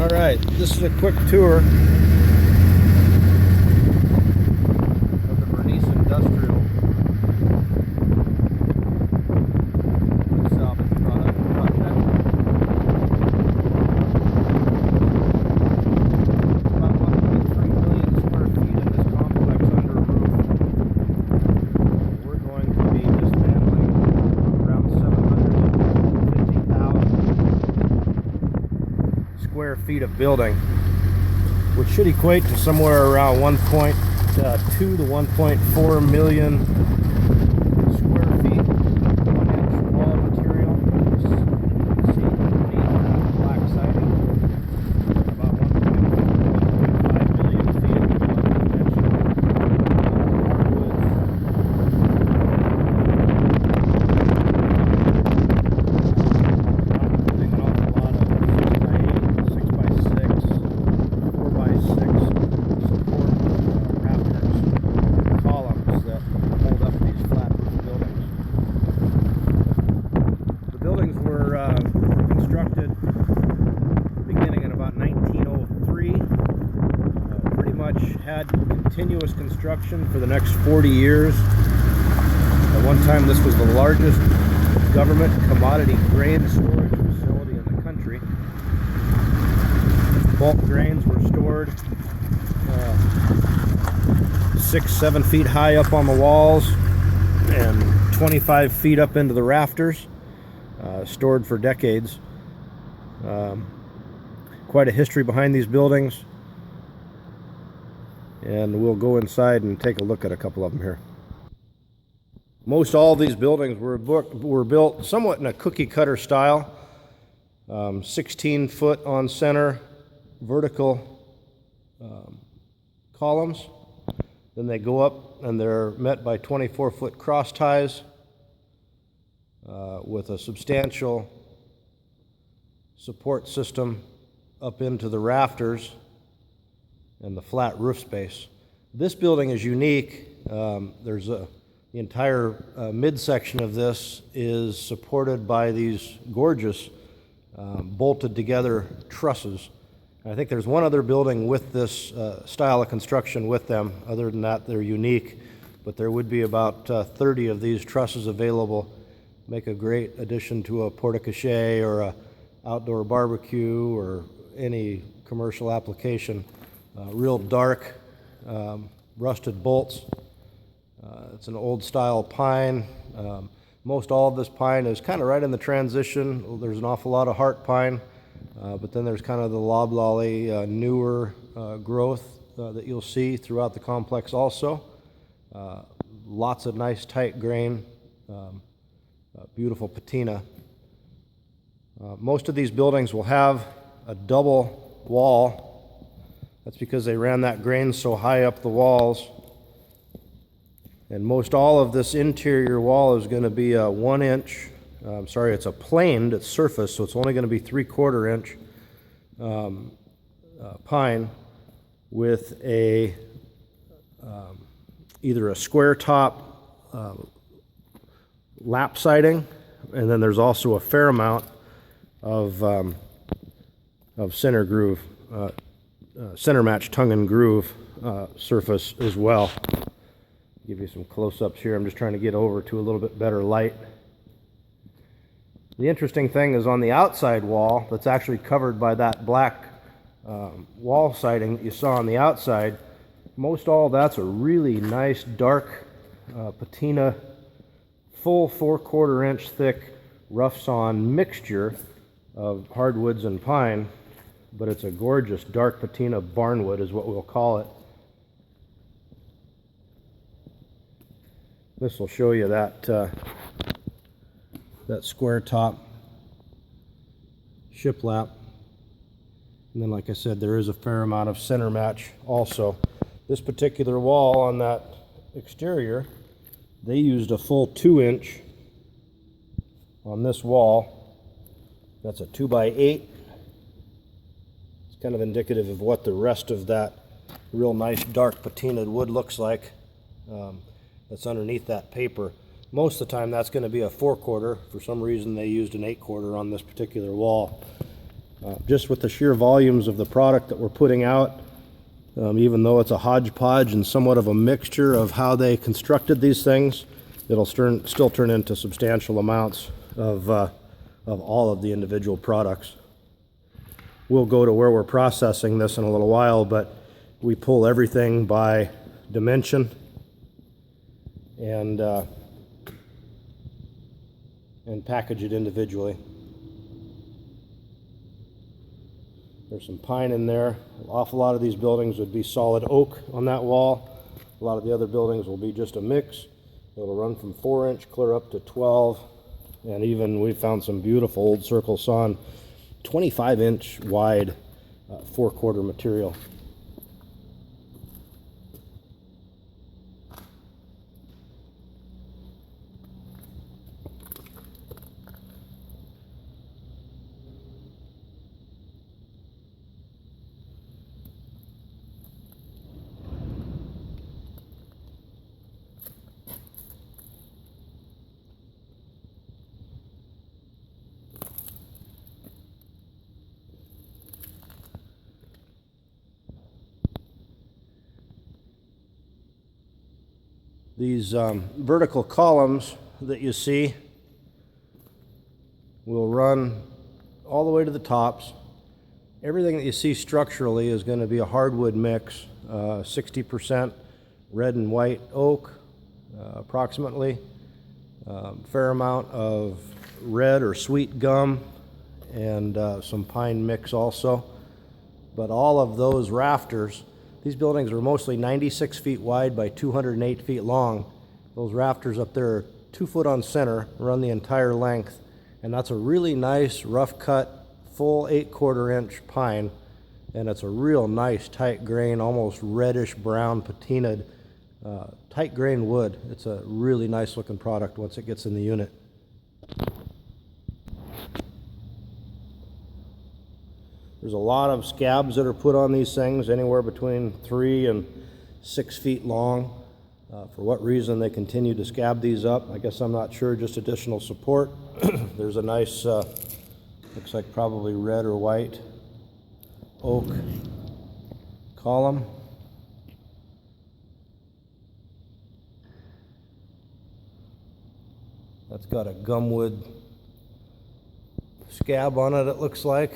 All right, this is a quick tour of the Bernice Industrial Salvage project. About 1.3 million square feet of this complex under a roof. We're going to be dismantling around 750,000 square feet of building, which should equate to somewhere around 1.2 to 1.4 million square feet. 1-inch wall material. You can see underneath that black siding. About 1.5 million feet of conventional hardwood. Including an awful lot of 6x8, 6x6, 4x6 support rafters, columns that hold up these flat roof buildings. The buildings were constructed beginning in about 1903. Pretty much had continuous construction for the next 40 years. At one time, this was the largest government commodity grain storage facility in the country. Bulk grains were stored 6-7 feet high up on the walls and 25 feet up into the rafters, stored for decades. Quite a history behind these buildings, and we'll go inside and take a look at a couple of them here. Most all of these buildings were built somewhat in a cookie cutter style. 16 foot on center vertical columns. Then they go up and they're met by 24-foot cross ties with a substantial support system up into the rafters and the flat roof space. This building is unique. The entire midsection of this is supported by these gorgeous bolted together trusses. I think there's one other building with this style of construction with them. Other than that, they're unique, but there would be about 30 of these trusses available. Make a great addition to a porte-cochere or a outdoor barbecue or any commercial application. Real dark rusted bolts. It's an old style pine. Most all of this pine is kind of right in the transition. There's an awful lot of heart pine, but then there's kind of the loblolly newer growth that you'll see throughout the complex also. Lots of nice tight grain, beautiful patina. Most of these buildings will have a double wall. That's because they ran that grain so high up the walls. And most all of this interior wall is going to be a 1-inch, it's a planed, it's surface, so it's only going to be 3/4 inch pine with a either a square top lap siding, and then there's also a fair amount of center groove, center match tongue and groove surface as well. Give you some close-ups here. I'm just trying to get over to a little bit better light. The interesting thing is on the outside wall that's actually covered by that black wall siding that you saw on the outside, most all that's a really nice dark patina, full 4/4 inch thick rough sawn mixture of hardwoods and pine, but it's a gorgeous dark patina barnwood is what we'll call it. This will show you that that square top shiplap, and then like I said, there is a fair amount of center match also. This particular wall on that exterior, they used a full 2-inch on this wall. That's a 2x8. It's kind of indicative of what the rest of that real nice dark patinaed wood looks like. That's underneath that paper. Most of the time that's going to be a 4/4. For some reason they used an 8/4 on this particular wall. Just with the sheer volumes of the product that we're putting out, even though it's a hodgepodge and somewhat of a mixture of how they constructed these things, it'll still turn into substantial amounts of all of the individual products. We'll go to where we're processing this in a little while, but we pull everything by dimension and package it individually. There's some pine in there. An awful lot of these buildings would be solid oak on that wall. A lot of the other buildings will be just a mix. It'll run from 4-inch clear up to 12, and even we found some beautiful old circle sawn 25-inch wide 4/4 material. These vertical columns that you see will run all the way to the tops. Everything that you see structurally is going to be a hardwood mix, 60% red and white oak, approximately. Fair amount of red or sweet gum, and some pine mix also. But all of those rafters, these buildings are mostly 96 feet wide by 208 feet long. Those rafters up there are 2 foot on center, run the entire length, and that's a really nice rough cut, full 8/4 inch pine, and it's a real nice tight grain, almost reddish brown patinaed, tight grain wood. It's a really nice looking product once it gets in the unit. There's a lot of scabs that are put on these things, anywhere between 3 and 6 feet long. For what reason they continue to scab these up, I guess I'm not sure, just additional support. There's a nice, looks like probably red or white oak column. That's got a gumwood scab on it, it looks like.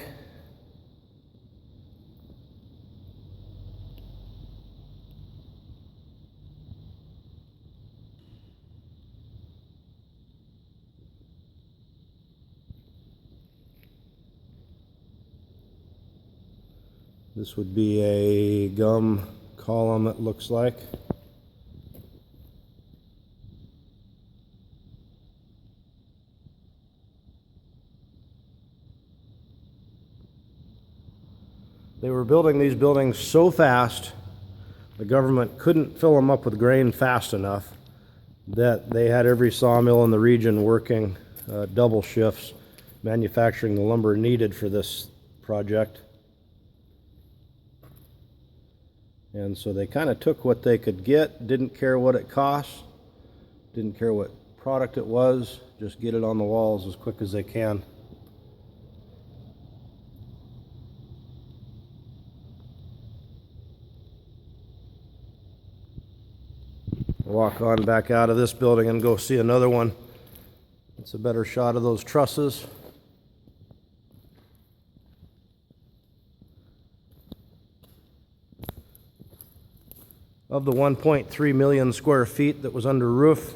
This would be a gum column, it looks like. They were building these buildings so fast, the government couldn't fill them up with grain fast enough, that they had every sawmill in the region working double shifts, manufacturing the lumber needed for this project. And so they kind of took what they could get, didn't care what it cost, didn't care what product it was, just get it on the walls as quick as they can. Walk on back out of this building and go see another one. It's a better shot of those trusses. Of the 1.3 million square feet that was under roof,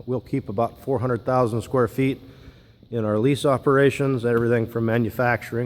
we'll keep about 400,000 square feet in our lease operations, everything from manufacturing